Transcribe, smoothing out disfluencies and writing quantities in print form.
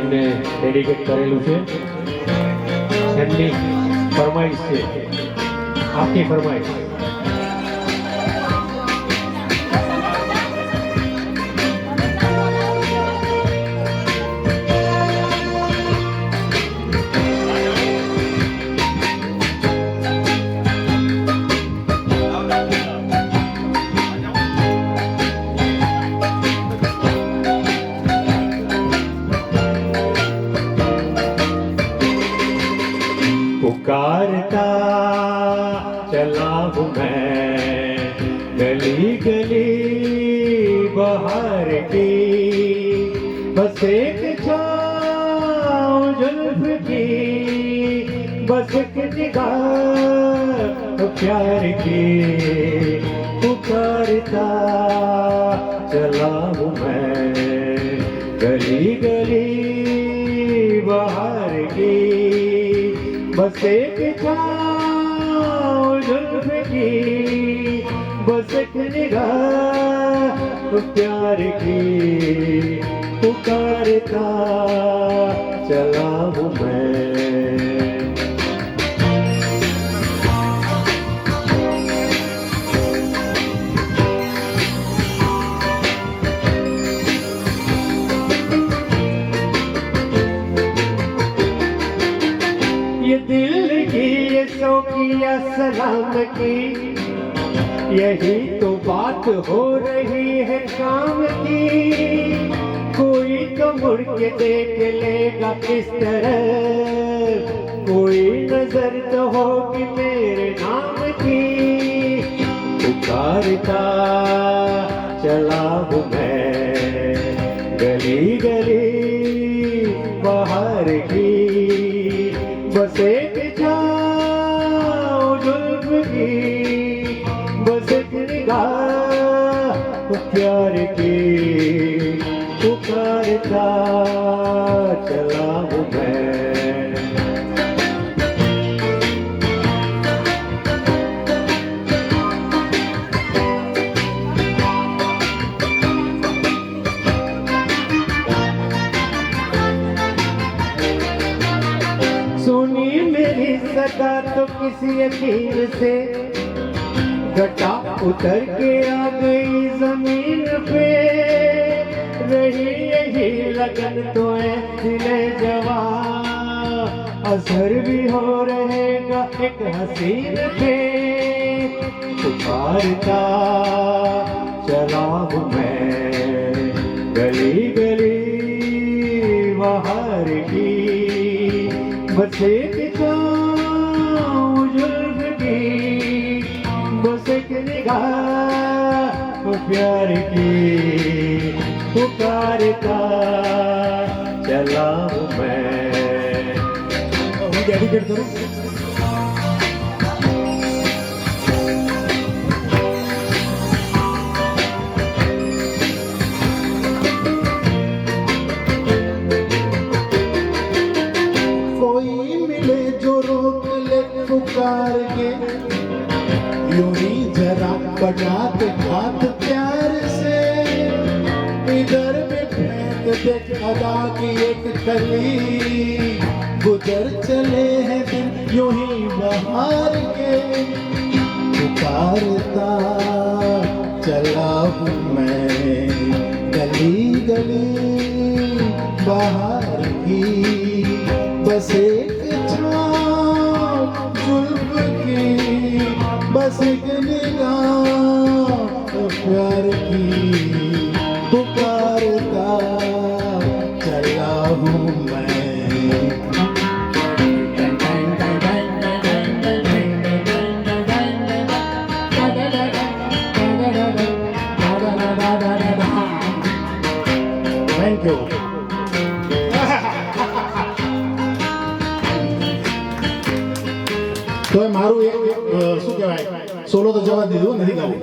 એમને ડેડિકેટ કરેલું છે. એમની ફરમાઈશ છે, આપની ફરમાઈશ. पुकारता चला हूँ मैं गली गली बाहर की, बस एक छाँव जुल्फ की, बस एक निगाह प्यार की. पुकारता चला हूँ मैं गली गली बाहर की, बस एक छाँव जुल्फ की, बस एक निगाह प्यार की. पुकारता चला हूँ मैं. ये दिल की ये शौकिया सलाम की, यही तो बात हो रही है काम की. कोई तो मुड़ के देख लेगा इस तरह, कोई नजर तो होगी मेरे नाम की. पुकारता चला हूँ मैं गली गली बाहर की, बस एक छाँव जुल्फ की, बस एक निगाह प्यार की. पुकारता चला हूँ मैं. सुनी मेरी सदा तो किसी यकीन से, घटा उतर के आ गई जमीन पे. रही यही लगन तो है दिले जवां, असर भी हो रहेगा एक हसीन पे. पुकारता चला हूँ मैं गली गली बाहर की, बस एक छाँव जुल्फ की, बस एक निगाह प्यार की. पुकारता चला हूँ मैं. હું ડેડિકેટ કરું. पुकार के यूं ही जरा बजात हाथ प्यार से, इधर में फेंक दे अदा की एक कली. गुजर चले हैं दिन यूं ही बहार के. पुकारता चला हूँ मैं गली गली बाहर की, बस एक जुल्फ की, बस एक निगाह प्यार की. पुकारता चला हूँ मैं. Thank you. તો મારું એક શું કહેવાય સોલો તો જવા દીધું નથી ગાવું.